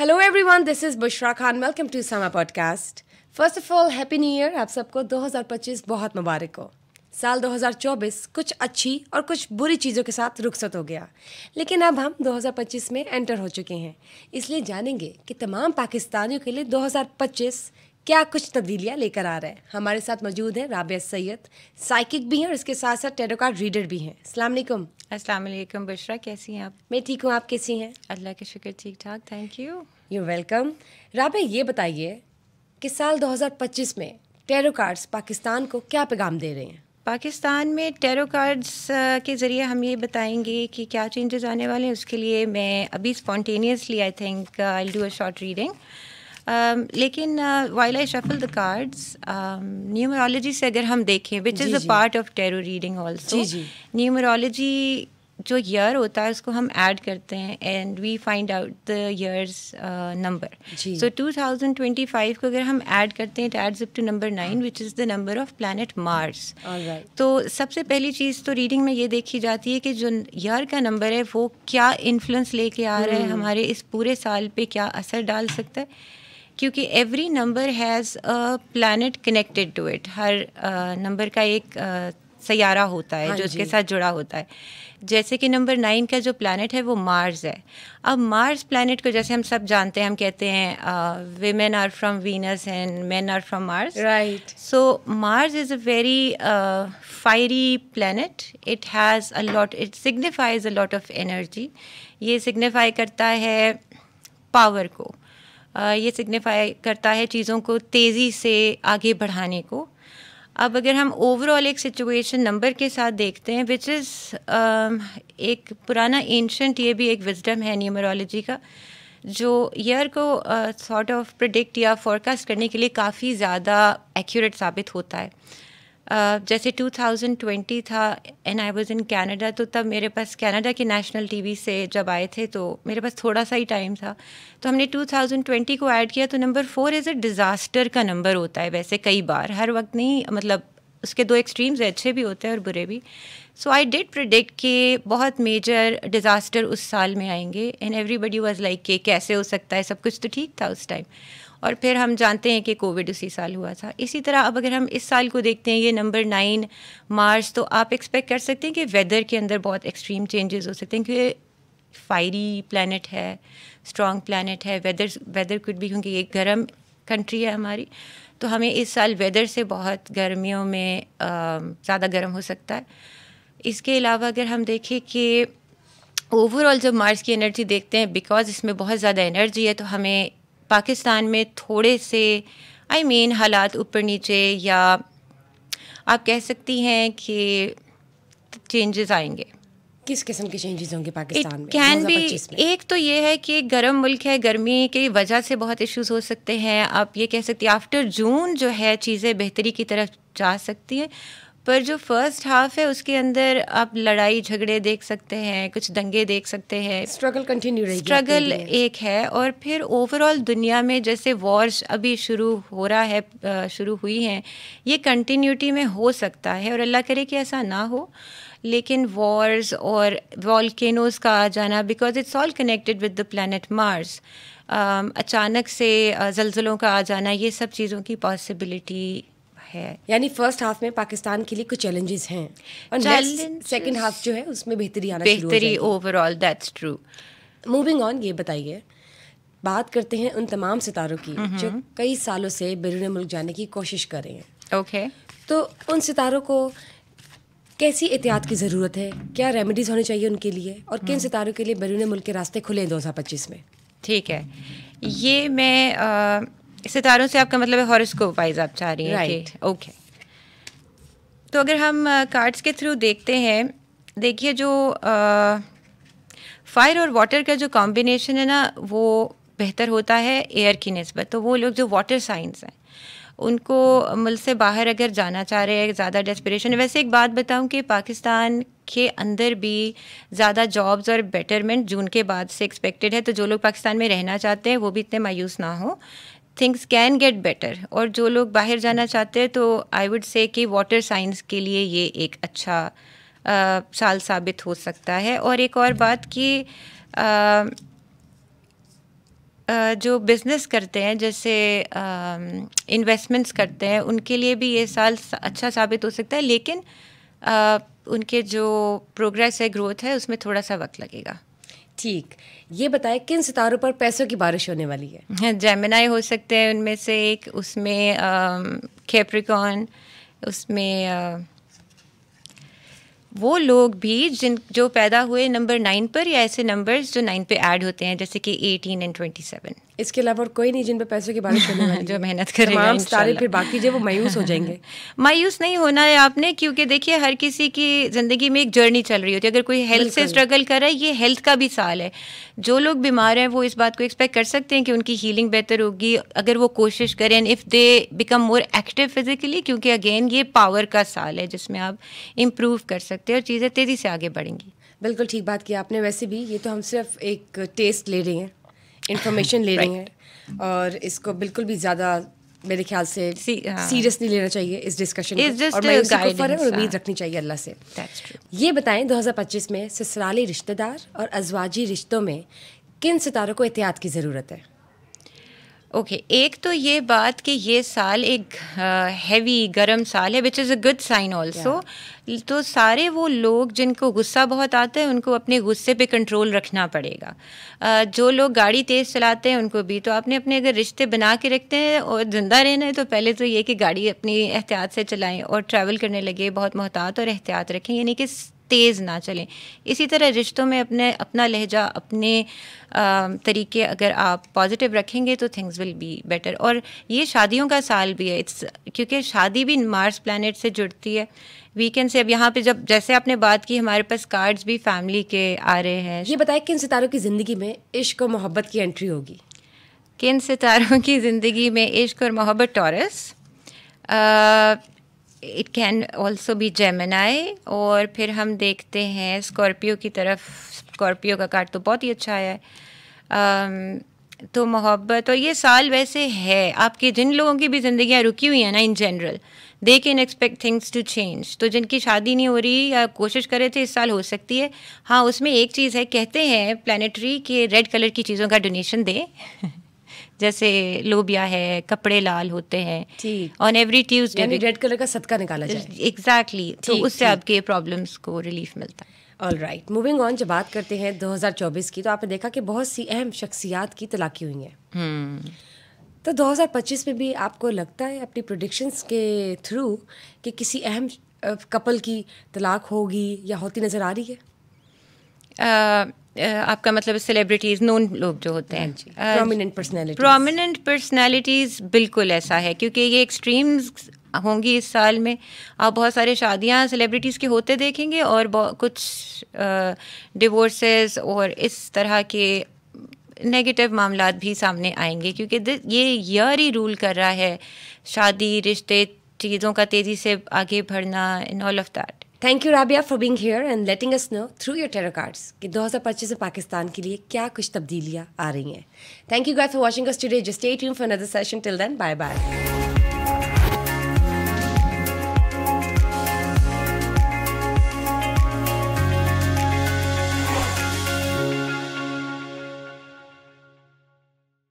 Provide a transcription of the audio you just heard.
Hello everyone, this is Bushra Khan. Welcome to Samaa podcast. First of all happy new year. आप सबको 2025 बहुत मुबारक हो। साल 2024 कुछ अच्छी और कुछ बुरी चीज़ों के साथ रुखसत हो गया, लेकिन अब हम 2025 में एंटर हो चुके हैं। इसलिए जानेंगे कि तमाम पाकिस्तानियों के लिए 2025 क्या कुछ तब्दीलियाँ लेकर आ रहा है। हमारे साथ मौजूद हैं राबिया सैयद, साइकिक भी हैं और इसके साथ साथ टैरो कार्ड रीडर भी हैं। अस्सलाम वालेकुम। अस्सलाम वालेकुम बुशरा, कैसी हैं आप? मैं ठीक हूँ, आप कैसी हैं? अल्लाह के शुक्र ठीक ठाक, thank you. You welcome. Rabia, ये बताइए कि साल 2025 में टैरो कार्ड्स पाकिस्तान को क्या पैगाम दे रहे हैं? पाकिस्तान में टैरो कार्ड्स के ज़रिए हम ये बताएंगे कि क्या चेंजेस आने वाले हैं। उसके लिए मैं अभी spontaneously I think I will do a short reading, लेकिन while I shuffle the cards, numerology से अगर हम देखें which is a part of tarot reading also, numerology जो ईयर होता है उसको हम ऐड करते हैं and we find out the year's number. So 2025 को अगर हम ऐड करते हैं it adds up to number 9 which is the number of planet Mars. तो सबसे पहली चीज़ तो रीडिंग में ये देखी जाती है कि जो ईयर का नंबर है वो क्या इन्फ्लुएंस लेके आ रहा है हमारे इस पूरे साल पे, क्या असर डाल सकता है, क्योंकि every number has a planet connected to it. हर नंबर का एक सैयारा होता है जो उसके साथ जुड़ा होता है। जैसे कि नंबर 9 का जो प्लैनेट है वो मार्स है। अब मार्स प्लैनेट को जैसे हम सब जानते हैं, हम कहते हैं women are from Venus and men are from Mars, right. So Mars is a very fiery planet. It has a lot, it signifies a lot of energy. ये सिग्निफाई करता है पावर को, ये सिग्निफाई करता है चीज़ों को तेज़ी से आगे बढ़ाने को। अब अगर हम ओवरऑल एक सिचुएशन नंबर के साथ देखते हैं विच इज़ एक पुराना एंशंट, ये भी एक विजडम है न्यूमरोलॉजी का, जो ईयर को सॉर्ट ऑफ प्रिडिक्ट या फोरकास्ट करने के लिए काफ़ी ज़्यादा एक्यूरेट साबित होता है। जैसे 2020 था and I was in Canada, तो तब मेरे पास कनाडा के नेशनल टीवी से जब आए थे तो मेरे पास थोड़ा सा ही टाइम था, तो हमने 2020 को ऐड किया। तो नंबर 4 इज़ अ डिज़ास्टर का नंबर होता है वैसे कई बार, हर वक्त नहीं, मतलब उसके दो एक्सट्रीम्स अच्छे भी होते हैं और बुरे भी। सो आई डिड प्रिडिक्ट कि बहुत मेजर डिज़ास्टर उस साल में आएंगे एंड एवरीबडी वाज लाइक कि कैसे हो सकता है, सब कुछ तो ठीक था उस टाइम। और फिर हम जानते हैं कि कोविड उसी साल हुआ था। इसी तरह अब अगर हम इस साल को देखते हैं, ये नंबर 9 मार्च, तो आप एक्सपेक्ट कर सकते हैं कि वेदर के अंदर बहुत एक्सट्रीम चेंजेस हो सकते हैं, क्योंकि फायरी प्लैनेट है, स्ट्रॉन्ग प्लैनेट है। वेदर कुड भी, क्योंकि ये गर्म कंट्री है हमारी, तो हमें इस साल वेदर से बहुत गर्मियों में ज़्यादा गर्म हो सकता है। इसके अलावा अगर हम देखें कि ओवरऑल जब मार्स की एनर्जी देखते हैं, बिकॉज इसमें बहुत ज़्यादा एनर्जी है, तो हमें पाकिस्तान में थोड़े से हालात ऊपर नीचे, या आप कह सकती हैं कि चेंजेस आएंगे। किस किस्म के चेंजेस होंगे पाकिस्तान में? कैन भी, एक तो ये है कि गर्म मुल्क है, गर्मी की वजह से बहुत इश्यूज हो सकते हैं। आप ये कह सकती हैं आफ्टर जून जो है चीज़ें बेहतरी की तरफ जा सकती हैं, पर जो फर्स्ट हाफ है उसके अंदर आप लड़ाई झगड़े देख सकते हैं, कुछ दंगे देख सकते हैं, स्ट्रगल कंटिन्यू रहेगी, स्ट्रगल एक है। और फिर ओवरऑल दुनिया में जैसे वॉर्स अभी शुरू हो रहा है, शुरू हुई हैं, ये कंटिन्यूटी में हो सकता है और अल्लाह करे कि ऐसा ना हो, लेकिन वॉर्स और वॉल्केनोज का आ जाना, because it's all connected with the planet Mars, अचानक से ज़लज़लों का आ जाना, ये सब चीज़ों की पॉसिबिलिटी है। यानी फर्स्ट हाफ में पाकिस्तान के लिए कुछ चैलेंजेस हैं और सेकंड हाफ जो है उसमें बेहतरी आना शुरू हो जाएगी। Overall that's true. Moving on, ये बताइए, बात करते हैं उन तमाम सितारों की जो कई सालों से बैरून मुल्क जाने की कोशिश कर रहे हैं। ओके। तो उन सितारों को कैसी एहतियात की ज़रूरत है, क्या रेमेडीज़ होनी चाहिए उनके लिए, और किन सितारों के लिए बैरून मुल्क के रास्ते खुले हैं 2025 में? ठीक है, ये मैं सितारों से आपका मतलब है हॉरोस्कोप वाइज आप चाह रही हैं? राइट। ओके। तो अगर हम कार्ड्स के थ्रू देखते हैं, देखिए जो फायर और वाटर का जो कॉम्बिनेशन है ना, वो बेहतर होता है एयर की निस्बत। तो वो लोग जो वाटर साइंस हैं उनको मुल्क से बाहर अगर जाना चाह रहे हैं, ज़्यादा डेस्परेशन है। वैसे एक बात बताऊं कि पाकिस्तान के अंदर भी ज़्यादा जॉब्स और बेटरमेंट जून के बाद से एक्सपेक्टेड है, तो जो लोग पाकिस्तान में रहना चाहते हैं वो भी इतने मायूस ना हो, थिंग्स कैन गेट बेटर। और जो लोग बाहर जाना चाहते हैं तो आई वुड से कि वाटर साइंस के लिए ये एक अच्छा साल साबित हो सकता है। और एक और बात कि जो बिज़नेस करते हैं, जैसे इन्वेस्टमेंट्स करते हैं, उनके लिए भी ये साल अच्छा साबित हो सकता है, लेकिन उनके जो प्रोग्रेस है, ग्रोथ है, उसमें थोड़ा सा वक्त लगेगा। ठीक, ये बताएं किन सितारों पर पैसों की बारिश होने वाली है? जेमिनाई हो सकते हैं उनमें से एक, उसमें कैप्रिकॉर्न, उसमें वो लोग भी जो पैदा हुए नंबर 9 पर, या ऐसे नंबर्स जो 9 पे ऐड होते हैं, जैसे कि 18 और 27। इसके अलावा और कोई नहीं जिन पे पैसों की बारिश होने वाली जो है? मेहनत करेगा तमाम सितारे फिर बाकी जो वो मायूस हो जाएंगे। मायूस नहीं होना है आपने, क्योंकि देखिए हर किसी की ज़िंदगी में एक जर्नी चल रही होती है। अगर कोई हेल्थ से स्ट्रगल कर रहा है, ये हेल्थ का भी साल है। जो लोग बीमार हैं वो इस बात को एक्सपेक्ट कर सकते हैं कि उनकी हीलिंग बेहतर होगी अगर वो कोशिश करें, and if they become more active physically, क्योंकि अगेन ये पावर का साल है जिसमें आप इम्प्रूव कर सकते हैं और चीज़ें तेज़ी से आगे बढ़ेंगी। बिल्कुल ठीक बात की आपने। वैसे भी ये तो हम सिर्फ एक टेस्ट ले रहे हैं, इंफॉर्मेशन ले रहे हैं, और इसको बिल्कुल भी ज़्यादा मेरे ख्याल से सीरियस नहीं लेना चाहिए इस डिस्कशन को, और मायूसी को फर्क और उम्मीद रखनी चाहिए अल्लाह से। ये बताएं 2025 में ससुराली रिश्तेदार और अज़वाजी रिश्तों में किन सितारों को एहतियात की ज़रूरत है? ओके, एक तो ये बात कि ये साल एक हैवी गर्म साल है, which is a good sign also. तो सारे वो लोग जिनको गुस्सा बहुत आता है, उनको अपने गुस्से पे कंट्रोल रखना पड़ेगा। जो लोग गाड़ी तेज़ चलाते हैं उनको भी, तो आपने अपने अगर रिश्ते बना के रखते हैं और ज़िंदा रहना है, तो पहले तो ये कि गाड़ी अपनी एहतियात से चलाएं, और ट्रैवल करने लगे बहुत मोहतात और एहतियात रखें, यानी कि तेज़ ना चलें। इसी तरह रिश्तों में अपना लहजा, अपने तरीके अगर आप पॉजिटिव रखेंगे तो थिंग्स विल बी बेटर। और ये शादियों का साल भी है, क्योंकि शादी भी मार्स प्लैनेट से जुड़ती है। वीकेंड से अब यहाँ पे जब जैसे आपने बात की, हमारे पास कार्ड्स भी फैमिली के आ रहे हैं। ये बताएं किन सितारों की ज़िंदगी में इश्क और मोहब्बत की एंट्री होगी? किन सितारों की ज़िंदगी में इश्क और मोहब्बत? Taurus, it can also be Gemini, और फिर हम देखते हैं स्कॉर्पियो की तरफ। स्कॉर्पियो का कार्ड तो बहुत ही अच्छा आया है। तो मोहब्बत, और ये साल वैसे है आपके जिन लोगों की भी ज़िंदगियाँ रुकी हुई हैं ना, in general they can expect things to change. तो जिनकी शादी नहीं हो रही या कोशिश कर रहे थे, इस साल हो सकती है। हाँ, उसमें एक चीज़ है, कहते हैं प्लानिटरी कि रेड कलर की चीज़ों का डोनेशन दें जैसे लोबिया है, कपड़े लाल होते हैं, on every Tuesday red colour का सदका निकाला जाए। एग्जैक्टली, तो उससे आपके प्रॉब्लम्स को रिलीफ मिलता है। ऑल राइट, मूविंग ऑन, जब बात करते हैं 2024 की, तो आपने देखा कि बहुत सी अहम शख्सियात की तलाकी हुई हैं। तो 2025 में भी आपको लगता है अपनी प्रेडिक्शंस के थ्रू कि किसी अहम कपल की तलाक होगी या होती नज़र आ रही है? आपका मतलब सेलिब्रिटीज़, नोन लोग जो होते हैं, प्रोमिनेंट पर्सनैलिटीज़, बिल्कुल ऐसा है, क्योंकि ये एक्सट्रीम्स होंगी इस साल में। आप बहुत सारे शादियां सेलिब्रिटीज़ के होते देखेंगे, और कुछ डिवोर्सेस और इस तरह के नेगेटिव मामलात भी सामने आएंगे, क्योंकि ये ईयर ही रूल कर रहा है शादी, रिश्ते, चीज़ों का तेज़ी से आगे बढ़ना, in all of that. Thank you Rabia for being here and letting us know through your tarot cards कि 2025 में पाकिस्तान के लिए क्या कुछ तब्दीलियां आ रही हैं। Thank you guys for watching us today. Just stay tuned for another session. Till then, bye bye.